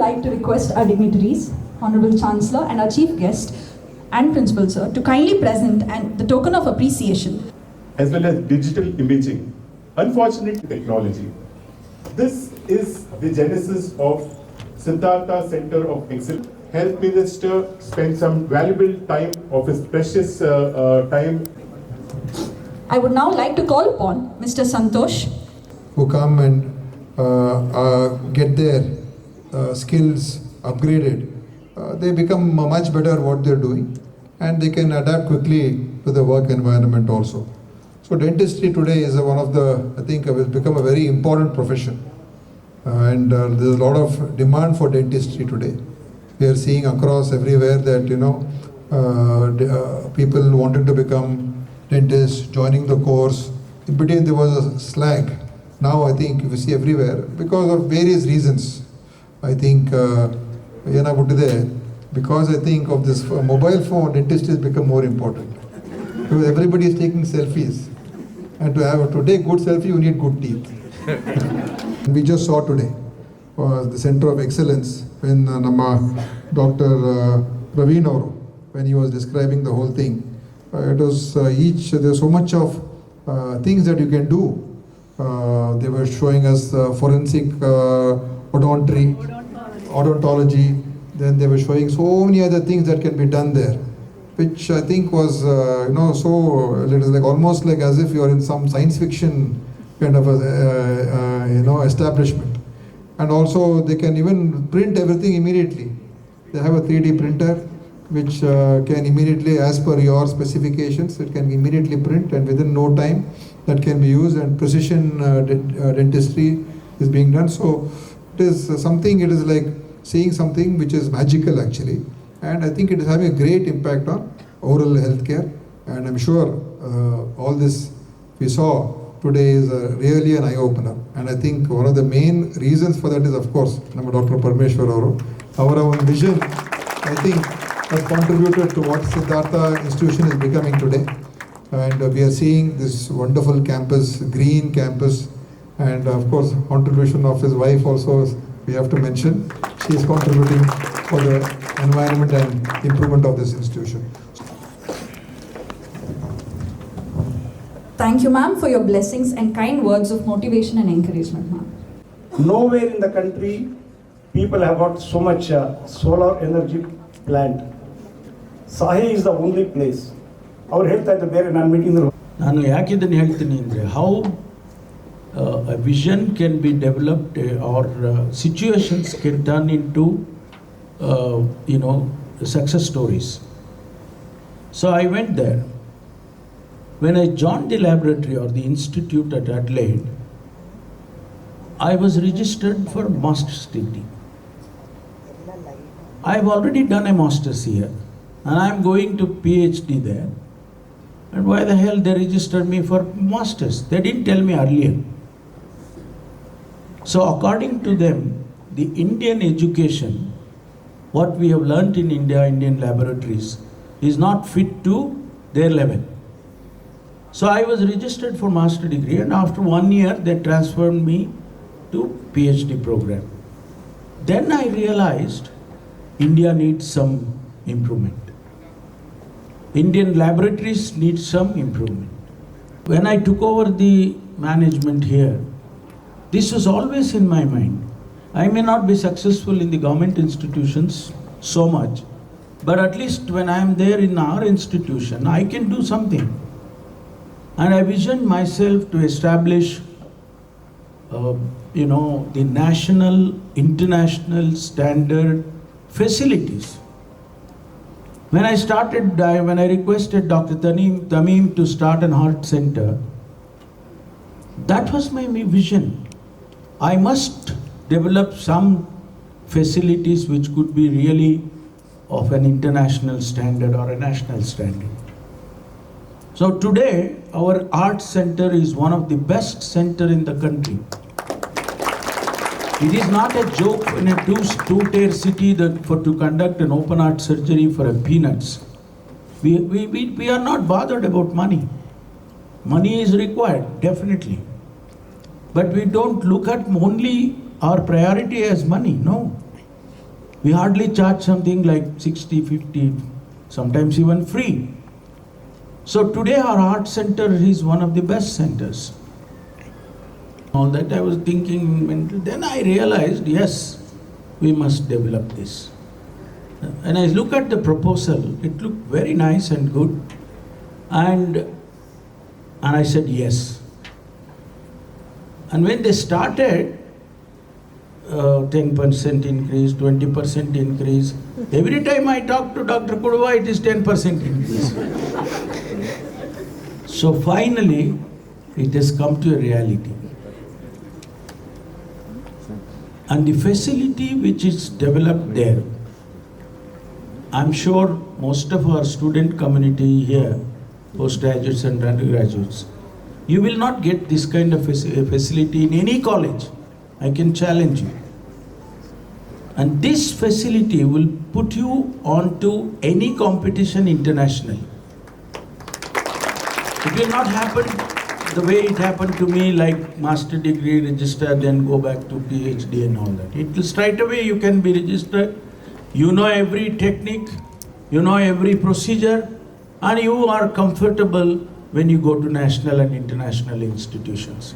like to request our dignitaries, Honorable Chancellor and our Chief Guest and Principal Sir to kindly present and the token of appreciation. As well as digital imaging, unfortunate technology. This is the genesis of Siddhartha Center of Excellence. Health Minister spent some valuable time of his precious time. I would now like to call upon Mr. Santosh, who come and get their skills upgraded. They become much better what they're doing, and they can adapt quickly to the work environment also. So dentistry today is one of the, I think, will become a very important profession, and there's a lot of demand for dentistry today. We are seeing across everywhere that people wanted to become dentists, joining the course. In between there was a slack. Now I think we see everywhere because of various reasons. I think because I think of this mobile phone, dentistry has become more important. Because everybody is taking selfies, and to take good selfie, you need good teeth. We just saw today the Center of Excellence when Dr. Praveen Auro, when he was describing the whole thing. It was there's so much of things that you can do. They were showing us forensic odontology. Then they were showing so many other things that can be done there, which I think was so it is like almost like as if you are in some science fiction kind of establishment. And also they can even print everything immediately. They have a 3D printer which can immediately, as per your specifications, it can immediately print, and within no time that can be used, and precision dentistry is being done. So it is something, it is like seeing something which is magical actually, and I think it is having a great impact on oral healthcare, and I'm sure all this we saw today is really an eye-opener. And I think one of the main reasons for that is, of course, Dr. Parmeshwar Auro. Our own vision, I think, has contributed to what Siddhartha institution is becoming today. And we are seeing this wonderful campus, green campus, and of course, contribution of his wife also we have to mention. She is contributing for the environment and improvement of this institution. Thank you, ma'am, for your blessings and kind words of motivation and encouragement, ma'am. Nowhere in the country people have got so much solar energy plant. Sahi is the only place. Our health at the bare and meeting the ನಾನು ಯಾಕೆ ಇದನ್ನು ಹೇಳ್ತೀನಿ ಅಂದರೆ how a vision can be developed or situations can turn into success stories. So I went there. When I joined the laboratory or the institute at Adelaide, I was registered for master's degree. I've already done a master's here, and I'm going to PhD there. And why the hell they registered me for masters? They didn't tell me earlier. So according to them, the Indian education, what we have learnt in India, Indian laboratories, is not fit to their level. So I was registered for master degree, and after 1 year they transferred me to PhD program. Then I realized India needs some improvement. Indian laboratories need some improvement. When I took over the management here, this was always in my mind. I may not be successful in the government institutions so much, but at least when I am there in our institution, I can do something. And I visioned myself to establish, the national, international standard facilities. When I requested Dr. Tamim to start an heart center, that was my vision. I must develop some facilities which could be really of an international standard or a national standard. So today, our art center is one of the best center in the country. It is not a joke in a two-tier city to conduct an open heart surgery for a peanuts. We are not bothered about money. Money is required, definitely. But we don't look at only our priority as money, no. We hardly charge something like 60, 50, sometimes even free. So today our art center is one of the best centers. All that I was thinking, then I realized, yes, we must develop this. And I look at the proposal, it looked very nice and good. And I said yes. And when they started, 10% increase, 20% increase. Every time I talk to Dr. Kuduva, it is 10% increase. So finally, it has come to a reality. And the facility which is developed there, I'm sure most of our student community here, postgraduates and undergraduates, you will not get this kind of facility in any college. I can challenge you. And this facility will put you onto any competition internationally. It will not happen the way it happened to me, like master degree, register, then go back to PhD and all that. It will straight away you can be registered. You know every technique, you know every procedure, and you are comfortable when you go to national and international institutions.